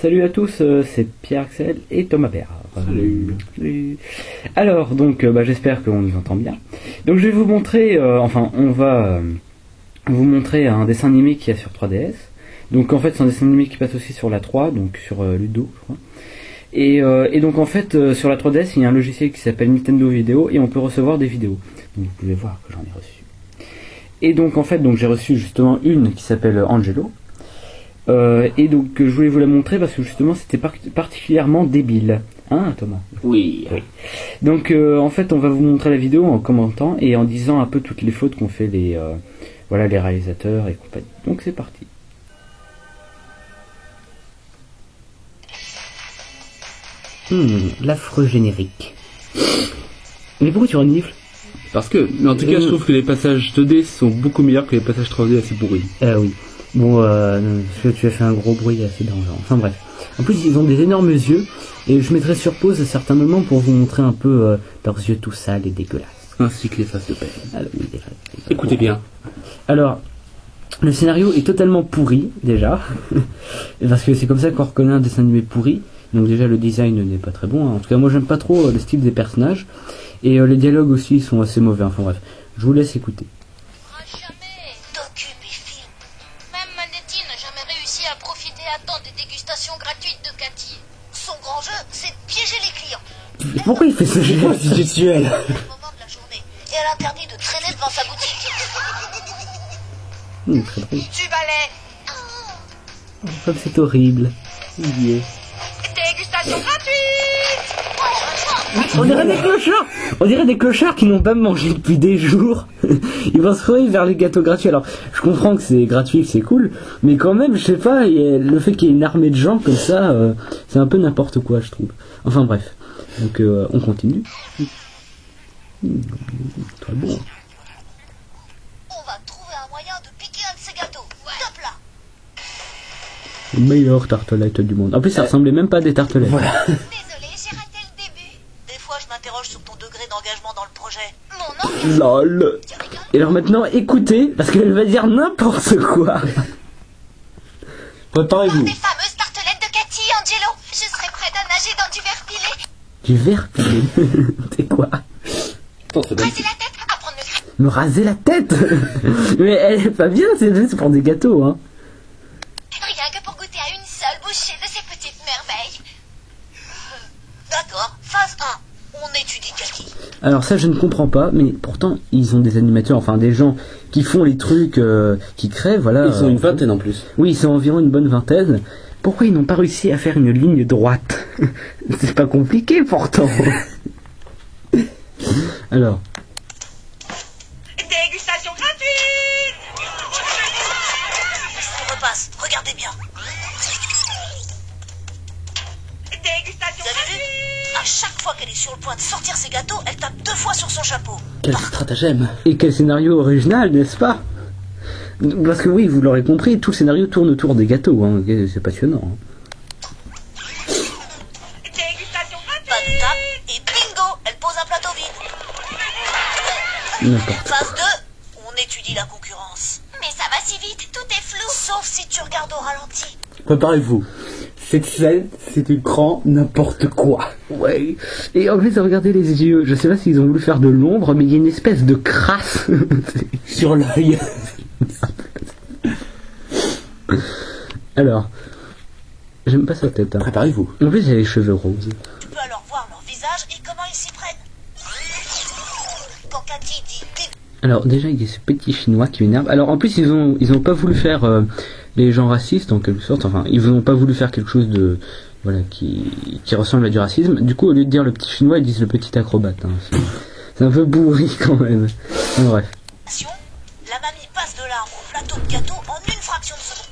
Salut à tous, c'est Pierre Axel et Thomas Père. Salut. Alors, donc, j'espère qu'on nous entend bien. Donc, je vais vous montrer, on va vous montrer un dessin animé qu'il y a sur 3DS. Donc, en fait, c'est un dessin animé qui passe aussi sur la 3, donc sur Ludo, je crois. Et donc, en fait, sur la 3DS, il y a un logiciel qui s'appelle Nintendo Video et on peut recevoir des vidéos. Donc, vous pouvez voir que j'en ai reçu. Et donc, en fait, j'ai reçu justement une qui s'appelle Angelo. Et donc je voulais vous la montrer parce que justement c'était particulièrement débile. Hein Thomas? Oui. Donc en fait on va vous montrer la vidéo en commentant et en disant un peu toutes les fautes qu'ont fait les réalisateurs et compagnie. Donc c'est parti. L'affreux générique. Mais pourquoi tu renifles? Parce que, mais en tout cas je trouve que les passages 2D sont beaucoup meilleurs que les passages 3D assez pourris. Oui. Bon, tu as fait un gros bruit assez dérangeant. Enfin bref. En plus, ils ont des énormes yeux. Et je mettrai sur pause à certains moments pour vous montrer un peu leurs yeux tout sales et dégueulasses. Ainsi que les faces de père. Alors, oui, écoutez bien. Alors, le scénario est totalement pourri, déjà. Parce que c'est comme ça qu'on reconnaît un dessin animé pourri. Donc déjà, le design n'est pas très bon. En tout cas, moi, j'aime pas trop le style des personnages. Et les dialogues aussi sont assez mauvais. Enfin bref, je vous laisse écouter. Gratuite de Cathy. Son grand jeu, c'est de piéger les clients. Pourquoi il fait ce jeu institutionnel Au moment de la journée, et elle interdit de traîner devant sa boutique. Très drôle. Du balai. Comme c'est horrible. Dégustation gratuite. On dirait des clochards. On dirait des clochards qui n'ont pas mangé depuis des jours. Ils vont se trouver vers les gâteaux gratuits. Alors, je comprends que c'est gratuit, que c'est cool, mais quand même, je sais pas, le fait qu'il y ait une armée de gens comme ça, c'est un peu n'importe quoi, je trouve. Enfin bref. Donc, on continue. Très bon. On va trouver un moyen de piquer un de ces gâteaux. Top là. Meilleure tartelette du monde. En plus, ça ressemblait même pas à des tartelettes. Voilà. Désolé, j'ai raté le début. Des fois, je m'interroge sur ton degré d'engagement dans le projet. Mon engagement. LOL. Et alors maintenant, écoutez, parce qu'elle va dire n'importe quoi. Préparez-vous. Les fameuses tartelettes de Cathy, Angelo. Je serai prête à nager dans du verre pilé. Du verre pilé. C'est quoi? Raser la tête, apprendre le... Me raser la tête. Mais elle est pas bien, c'est juste pour des gâteaux, hein. Rien que pour goûter à une seule bouchée de ces petites merveilles. D'accord, phase 1. On étudie Cathy. Alors ça je ne comprends pas, mais pourtant ils ont des animateurs, enfin des gens qui font les trucs, qui créent, voilà. Ils sont une vingtaine en plus. Oui, ils sont environ une bonne vingtaine. Pourquoi ils n'ont pas réussi à faire une ligne droite? C'est pas compliqué pourtant. Alors. Dégustation gratuite. On repasse, regardez bien. Dégustation gratuite. À chaque fois qu'elle est sur le point de sortir ses gâteaux, elle tape 2 fois sur son chapeau. Quel stratagème. Et quel scénario original, n'est-ce pas? Parce que oui, vous l'aurez compris, tout le scénario tourne autour des gâteaux, hein. C'est passionnant. Hein. Dégustation gratuite. Pas de tape, et bingo, elle pose un plateau vide. N'importe. Phase 2, on étudie la concurrence. Mais ça va si vite, tout est flou. Sauf si tu regardes au ralenti. Préparez-vous. Cette scène, c'est du grand n'importe quoi. Ouais. Et en plus, regardez les yeux. Je sais pas s'ils ont voulu faire de l'ombre, mais il y a une espèce de crasse sur l'œil. Alors, j'aime pas sa tête. Hein. Préparez-vous. En plus, il a les cheveux roses. Tu peux alors voir leur visage et comment ils s'y prennent. Quand Cathy dit big. Alors déjà il y a ce petit chinois qui m'énerve. Alors en plus ils ont pas voulu faire les gens racistes en quelque sorte. Enfin ils n'ont pas voulu faire quelque chose de voilà qui ressemble à du racisme. Du coup au lieu de dire le petit chinois ils disent le petit acrobate. Hein. C'est un peu bourri quand même. Enfin, bref. La mamie passe de l'arbre au plateau de gâteau en une fraction de seconde.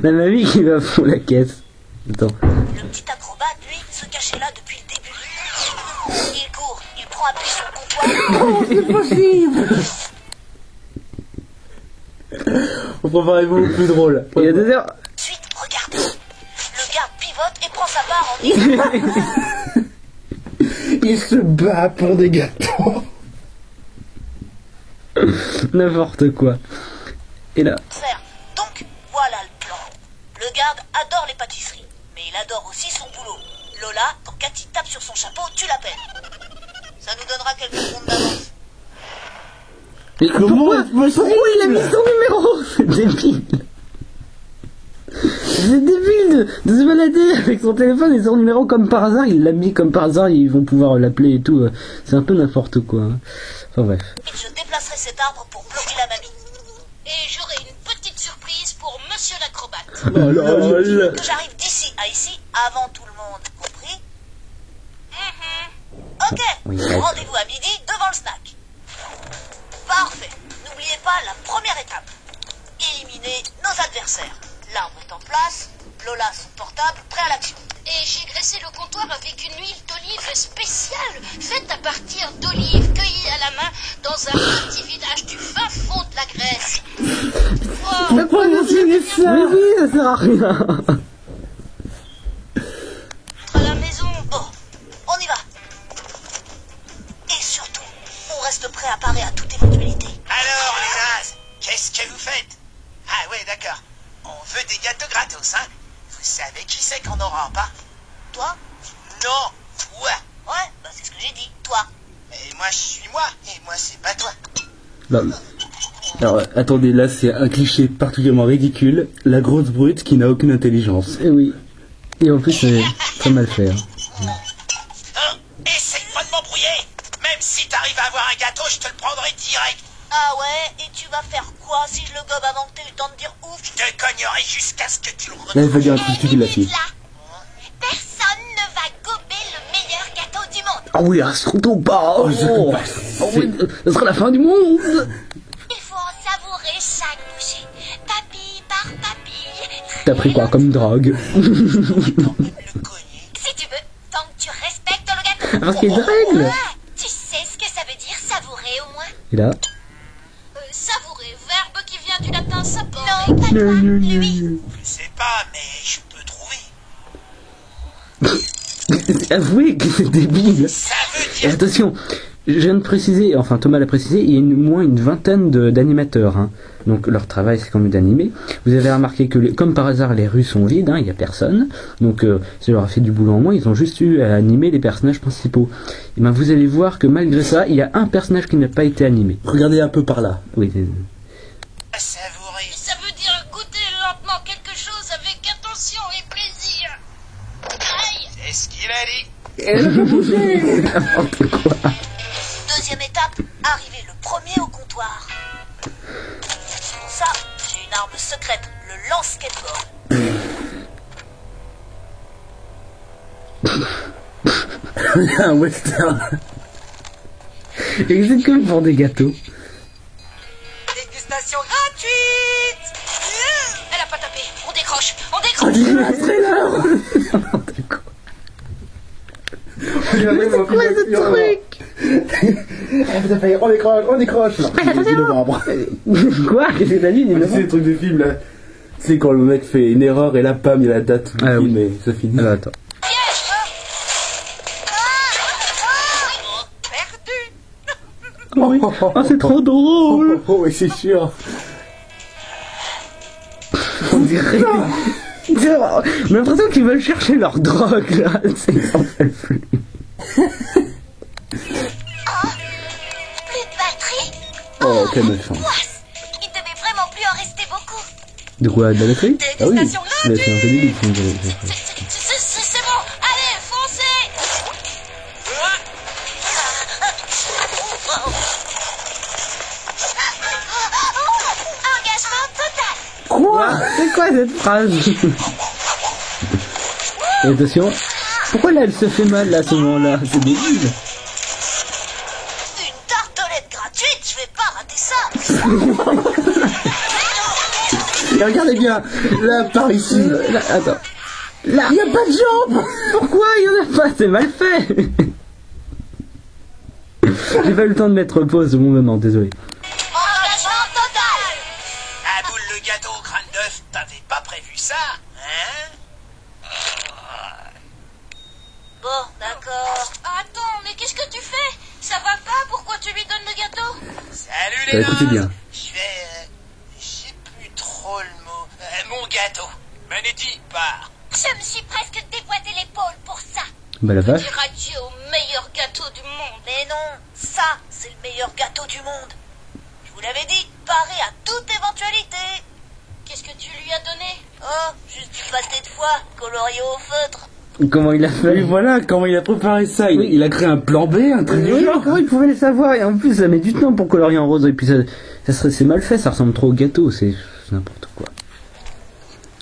La mamie qui va fond la caisse. Attends. Le petit acrobate lui se cachait là depuis le début. Il court, il prend appui sur le comptoir. Oh, c'est possible. Préparez-vous au plus drôle. Il y a 2 heures. Ensuite, regarde. Le gars pivote et prend sa barre en disant. Il se bat pour des gâteaux. N'importe quoi. Et là, Faire. Donc, voilà le plan. Le garde adore les pâtisseries, mais il adore aussi son boulot. Lola, quand Cathy tape sur son chapeau, tu l'appelles. Ça nous donnera quelques secondes d'avance. mais pourquoi il a mis son numéro? C'est débile. C'est débile de se balader avec son téléphone et son numéro comme par hasard. Il l'a mis comme par hasard, ils vont pouvoir l'appeler et tout. C'est un peu n'importe quoi. Hein. Enfin bref. Et je déplacerai cet arbre pour bloquer la mamie. Et j'aurai une petite surprise pour Monsieur l'acrobate. Oh là là. Que j'arrive d'ici à ici avant tout le monde. Compris? Ok. Oui, ouais. Rendez-vous à midi devant le snack. Parfait. N'oubliez pas la première étape. Éliminer nos adversaires. L'arbre est en place. Lola, son portable, prêt à l'action. Et j'ai graissé le comptoir avec une huile d'olive spéciale, faite à partir d'olives cueillies à la main dans un petit village du fin fond de la Grèce. Oh, Pourquoi mentionner ça? Mais oui, ça sert à rien. À la maison. Bon, on y va. Et surtout, on reste prêt à parer à toute éventualité. Alors, les nazes, qu'est-ce que vous faites? Ah ouais, d'accord. On veut des gâteaux gratos, hein? Vous savez qui c'est qu'on n'aura pas? Toi? Non, toi. Ouais, bah c'est ce que j'ai dit. Toi. Et moi, je suis moi, et moi, c'est pas toi. Non. Alors, attendez, là, c'est un cliché particulièrement ridicule. La grosse brute qui n'a aucune intelligence. Et oui. Et en plus, c'est très mal fait. Hein. Hein? Essaye pas de m'embrouiller. Même si t'arrives à avoir un gâteau, je te le prendrai direct. Ah ouais, et tu vas faire quoi si je le gobe avant que t'aies eu le temps de dire ouf? Je te cognerai jusqu'à ce que tu le Là, il retrouves. va dire un truc stupide, la fille. Personne ne va gober le meilleur gâteau du monde. Ah oui, surtout pas. Oh, oui, ce sera la fin du monde. Il faut en savourer chaque bouchée. Papille par papille. T'as pris quoi comme drogue? Le cogner. Si tu veux, tant que tu respectes le gâteau. Parce qu'il y a des règles. Ouais, tu sais ce que ça veut dire savourer au moins? Et là, savourer, verbe qui vient du latin sapor. Non, pas toi, lui. Je sais pas, mais je peux trouver. avouez que c'est débile. Ça veut Et dire... attention, je viens de préciser, enfin Thomas l'a précisé, il y a au moins une vingtaine d'animateurs. Hein. Donc leur travail c'est quand même d'animer. Vous avez remarqué que comme par hasard les rues sont vides, hein, il n'y a personne. Donc ça leur a fait du boulot en moins, ils ont juste eu à animer les personnages principaux. Et ben vous allez voir que malgré ça, il y a un personnage qui n'a pas été animé. Regardez un peu par là. Oui, Savourer. Ça veut dire goûter lentement quelque chose avec attention et plaisir. Aïe. C'est ce qu'il a dit. n'importe quoi. Deuxième étape, arriver le premier au comptoir. Pour ça, j'ai une arme secrète, le lance-skateboard. Un western. Et c'est comme pour des gâteaux. Dégustation gratuite. Elle a pas tapé. On décroche. On Oh, décroche. n'importe quoi. C'est quoi ce truc? On décroche. Non, c'est novembre. Quoi? Qu'est-ce que t'as dit? C'est le truc de film là. C'est quand le mec fait une erreur et là, pam, il y a la date du Ah, film oui. et ça finit. Alors attends. Perdu. Oh, oui. Oh, c'est trop drôle. Oh, oui, c'est sûr. On dirait. J'ai l'impression qu'ils veulent chercher leur drogue là. C'est en fait plus. Plus de batterie. Oh, quel méchant. Ouasse. Il devait vraiment plus en rester beaucoup. De quoi? De la batterie? Ah oui. Dégustation Mais c'est un peu débile. C'est bon. Allez, foncez. Engagement total. Quoi? C'est quoi cette phrase? Et attention. Pourquoi là elle se fait mal là à ce moment-là? C'est débile. Une tartelette gratuite, je vais pas rater ça. Et regardez bien, là, par ici. Là, attends. Là. Il n'y a pas de jambes. Pourquoi il n'y en a pas? C'est mal fait. J'ai pas eu le temps de mettre pause au bon moment, désolé. Engagement total. À boule le gâteau au crâne d'œuf, t'avais pas prévu ça, hein? Bon, d'accord. Attends, mais qu'est-ce que tu fais? Ça va pas? Pourquoi tu lui donnes le gâteau? Salut Bah, les écoutez nazes. bien. Je vais... j'ai gâteau. Manetti, part. Je me suis presque déboîté l'épaule pour ça. Bah la vache. Dire adieu au meilleur gâteau du monde. Mais non, ça, c'est le meilleur gâteau du monde. Je vous l'avais dit, paré à toute éventualité. Qu'est-ce que tu lui as donné? Oh, juste du pâté de foie, colorié au feutre. Comment il a fait? Oui, voilà, comment il a préparé ça. Il a créé un plan B, un truc du Oui, genre. comment il pouvait le savoir? Et en plus, ça met du temps pour colorier en rose. Et puis c'est mal fait, ça ressemble trop au gâteau. C'est n'importe quoi.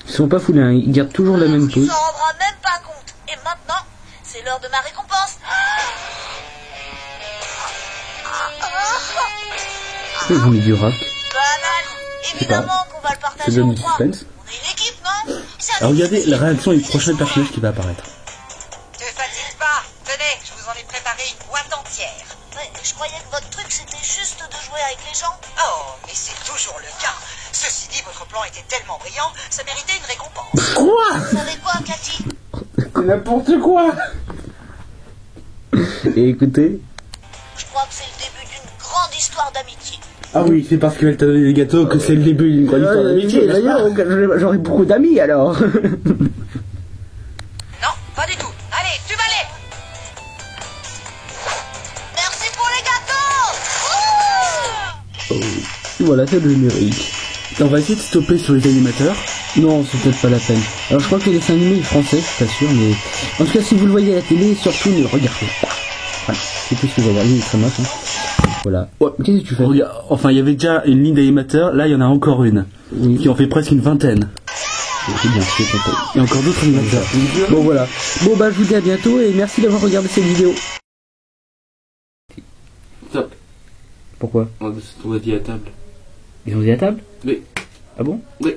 Ils sont pas foulés, hein. Ils gardent toujours la même Tu pose. s'en rendras même pas compte. Et maintenant, c'est l'heure de ma récompense. Ils ont mis du rock. Banal. Évidemment qu'on va le Ça partager donne en du trois. suspense. On est une équipe, non? Alors regardez la réaction du prochain personnage qui va apparaître. Ne fatigue pas. Tenez, je vous en ai préparé une boîte entière. Ouais, je croyais que votre truc c'était juste de jouer avec les gens. Oh, mais c'est toujours le cas. Ceci dit, votre plan était tellement brillant, ça méritait une récompense. Quoi? Vous savez quoi, Cathy? C'est n'importe quoi. Et écoutez, Je crois que c'est le début d'une grande histoire d'amitié. Ah oui, c'est parce qu'elle t'a donné des gâteaux que c'est le début d'une grande histoire d'amitié, n'est-ce pas? j'aurais beaucoup d'amis alors. Non, pas du tout. Allez, tu vas aller. Merci pour les gâteaux. Voilà, c'est le générique. On va essayer de stopper sur les animateurs. Non, c'est peut-être pas la peine. Alors je crois que les dessins animés français, je suis pas sûr, mais en tout cas si vous le voyez à la télé, surtout ne le regardez pas. Voilà, c'est tout ce que j'ai regardé, il est très moche. Hein. Voilà. Ouais, qu'est-ce que tu fais? Regarde, enfin, il y avait déjà une ligne d'animateurs, là il y en a encore une. Oui. Qui en fait presque une vingtaine. C'est bien, c'est content. Il y a encore d'autres animateurs. Bon voilà. Bon bah je vous dis à bientôt et merci d'avoir regardé cette vidéo. Stop. Pourquoi? On va dit à table. Ils ont dit à table? Oui. Ah bon? Oui.